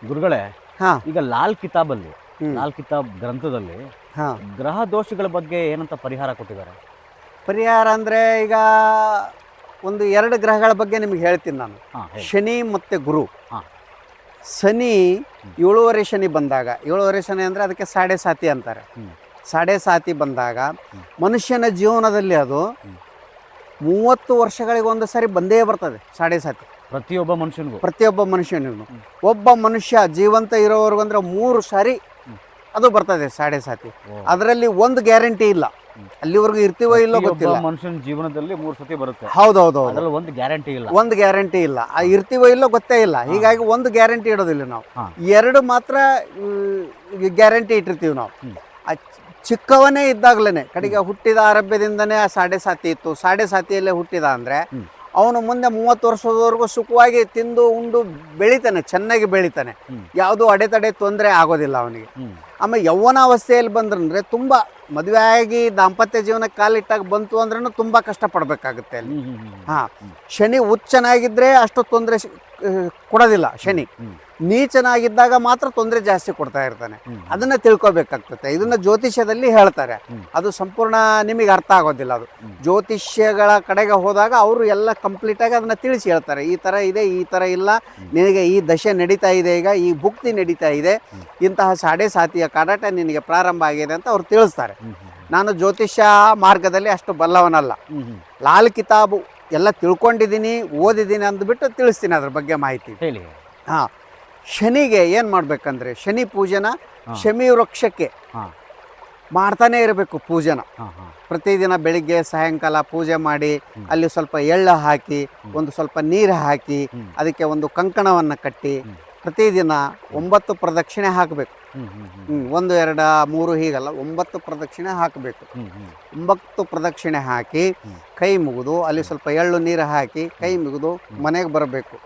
ಗುರುಗಳೇ, ಹಾ ಈಗ ಲಾಲ್ ಕಿತಾಬಲ್ಲಿ ಹ್ಮ್. ಲಾಲ್ ಕಿತಾಬ್ ಗ್ರಂಥದಲ್ಲಿ ಹಾ ಗ್ರಹ ದೋಷಗಳ ಬಗ್ಗೆ ಏನಂತ ಪರಿಹಾರ ಕೊಟ್ಟಿದ್ದಾರೆ? ಪರಿಹಾರ ಅಂದರೆ ಈಗ ಒಂದು 2 ಗ್ರಹಗಳ ಬಗ್ಗೆ ನಿಮ್ಗೆ ಹೇಳ್ತೀನಿ ನಾನು. ಹಾಂ, ಹೇಳಿ. ಶನಿ ಮತ್ತು ಗುರು. ಹಾಂ. ಶನಿ 7ವರೆ ಶನಿ ಬಂದಾಗ, 7ವರೆ ಶನಿ ಅಂದರೆ ಅದಕ್ಕೆ ಸಾಡೆ ಸಾತಿ ಅಂತಾರೆ. ಹ್ಮ್. ಸಾಡೆ ಸಾತಿ ಬಂದಾಗ ಮನುಷ್ಯನ ಜೀವನದಲ್ಲಿ ಅದು ಹ್ಮ್. 30 ವರ್ಷಗಳಿಗೊಂದು ಸಾರಿ ಬಂದೇ ಬರ್ತದೆ ಸಾಡೆ ಸಾತಿ. ಪ್ರತಿಯೊಬ್ಬ ಮನುಷ್ಯನಿಗೂ. ಪ್ರತಿಯೊಬ್ಬ ಮನುಷ್ಯನಿಗೂ. ಒಬ್ಬ ಮನುಷ್ಯ ಜೀವಂತ ಇರೋವರೆಗೂ ಅಂದರೆ 3 ಸಾರಿ ಅದು ಬರ್ತದೆ ಸಾಡೆ ಸಾತಿ. ಅದರಲ್ಲಿ ಒಂದು ಗ್ಯಾರಂಟಿ ಇಲ್ಲ, ಅಲ್ಲಿವರೆಗೂ ಇರ್ತೀವೋ ಇಲ್ಲೋ ಗೊತ್ತಿಲ್ಲ. ಮನುಷ್ಯನ ಜೀವನದಲ್ಲಿ 3 ಸತಿ ಬರುತ್ತೆ. ಹೌದೌದು, ಅದ್ರಲ್ಲಿ ಒಂದು ಗ್ಯಾರಂಟಿ ಇಲ್ಲ. ಒಂದು ಗ್ಯಾರಂಟಿ ಇಲ್ಲ, ಇರ್ತೀವೋ ಇಲ್ಲೋ ಗೊತ್ತೇ ಇಲ್ಲ. ಹೀಗಾಗಿ ಒಂದು ಗ್ಯಾರಂಟಿ ಇಡೋದಿಲ್ಲ ನಾವು. 2 ಮಾತ್ರ ಗ್ಯಾರಂಟಿ ಇಟ್ಟಿರ್ತೀವಿ ನಾವು. ಆ ಚಿಕ್ಕವನೇ ಇದ್ದಾಗಲೇ ಕಡೆಗೆ ಹುಟ್ಟಿದ ಆರಭ್ಯದಿಂದನೇ ಆ ಸಾಡೆ ಸಾತಿ ಇತ್ತು. ಸಾಡೆ ಸಾತಿಯಲ್ಲೇ ಹುಟ್ಟಿದ ಅಂದರೆ ಅವನು ಮುಂದೆ 30 ವರ್ಷದವರೆಗೂ ಸುಖವಾಗಿ ತಿಂದು ಉಂಡು ಬೆಳಿತಾನೆ, ಚೆನ್ನಾಗಿ ಬೆಳಿತಾನೆ. ಯಾವುದೂ ಅಡೆತಡೆ ತೊಂದರೆ ಆಗೋದಿಲ್ಲ ಅವನಿಗೆ. ಆಮೇಲೆ ಯೌವನಾವಸ್ಥೆಯಲ್ಲಿ ಬಂದ್ರಂದ್ರೆ ತುಂಬ ಮದುವೆ ಆಗಿ ದಾಂಪತ್ಯ ಜೀವನಕ್ಕೆ ಕಾಲಿಟ್ಟಾಗ ಬಂತು ಅಂದ್ರೂ ತುಂಬ ಕಷ್ಟಪಡಬೇಕಾಗುತ್ತೆ ಅಲ್ಲಿ. ಹಾಂ, ಶನಿ ಉಚ್ಚನಾಗಿದ್ದರೆ ಅಷ್ಟು ತೊಂದರೆ ಕೊಡೋದಿಲ್ಲ. ಶನಿ ನೀಚನಾಗಿದ್ದಾಗ ಮಾತ್ರ ತೊಂದರೆ ಜಾಸ್ತಿ ಕೊಡ್ತಾ ಇರ್ತಾನೆ. ಅದನ್ನು ತಿಳ್ಕೊಬೇಕಾಗ್ತದೆ. ಇದನ್ನು ಜ್ಯೋತಿಷ್ಯದಲ್ಲಿ ಹೇಳ್ತಾರೆ. ಅದು ಸಂಪೂರ್ಣ ನಿಮಗೆ ಅರ್ಥ ಆಗೋದಿಲ್ಲ. ಅದು ಜ್ಯೋತಿಷ್ಯಗಳ ಕಡೆಗೆ ಹೋದಾಗ ಅವರು ಎಲ್ಲ ಕಂಪ್ಲೀಟಾಗಿ ಅದನ್ನು ತಿಳಿಸಿ ಹೇಳ್ತಾರೆ. ಈ ಥರ ಇದೆ, ಈ ಥರ ಇಲ್ಲ, ನಿನಗೆ ಈ ದಶೆ ನಡೀತಾ ಇದೆ, ಈಗ ಈ ಭುಕ್ತಿ ನಡೀತಾ ಇದೆ, ಇಂತಹ ಸಾಡೆ ಸಾತಿಯ ಕಾಡಾಟ ನಿನಗೆ ಪ್ರಾರಂಭ ಆಗಿದೆ ಅಂತ ಅವ್ರು ತಿಳಿಸ್ತಾರೆ. ನಾನು ಜ್ಯೋತಿಷ್ಯ ಮಾರ್ಗದಲ್ಲಿ ಅಷ್ಟು ಬಲ್ಲವನಲ್ಲ. ಲಾಲ್ ಕಿತಾಬು ಎಲ್ಲ ತಿಳ್ಕೊಂಡಿದ್ದೀನಿ, ಓದಿದ್ದೀನಿ ಅಂದ್ಬಿಟ್ಟು ತಿಳಿಸ್ತೀನಿ ಅದ್ರ ಬಗ್ಗೆ ಮಾಹಿತಿ. ಹೇಳಿ. ಹಾಂ, ಶನಿಗೆ ಏನು ಮಾಡಬೇಕಂದ್ರೆ ಶನಿ ಪೂಜನ ಶಮಿ ವೃಕ್ಷಕ್ಕೆ ಮಾಡ್ತಾನೆ ಇರಬೇಕು. ಪೂಜನ ಪ್ರತಿದಿನ ಬೆಳಿಗ್ಗೆ ಸಾಯಂಕಾಲ ಪೂಜೆ ಮಾಡಿ ಅಲ್ಲಿ ಸ್ವಲ್ಪ ಎಳ್ಳು ಹಾಕಿ, ಒಂದು ಸ್ವಲ್ಪ ನೀರು ಹಾಕಿ, ಅದಕ್ಕೆ ಒಂದು ಕಂಕಣವನ್ನು ಕಟ್ಟಿ ಪ್ರತಿದಿನ 9 ಪ್ರದಕ್ಷಿಣೆ ಹಾಕಬೇಕು. 1 2 3 ಹೀಗಲ್ಲ, 9 ಪ್ರದಕ್ಷಿಣೆ ಹಾಕಬೇಕು. 9 ಪ್ರದಕ್ಷಿಣೆ ಹಾಕಿ ಕೈ ಮುಗಿದು ಅಲ್ಲಿ ಸ್ವಲ್ಪ ಎಳ್ಳು ನೀರು ಹಾಕಿ ಕೈ ಮುಗಿದು ಮನೆಗೆ ಬರಬೇಕು.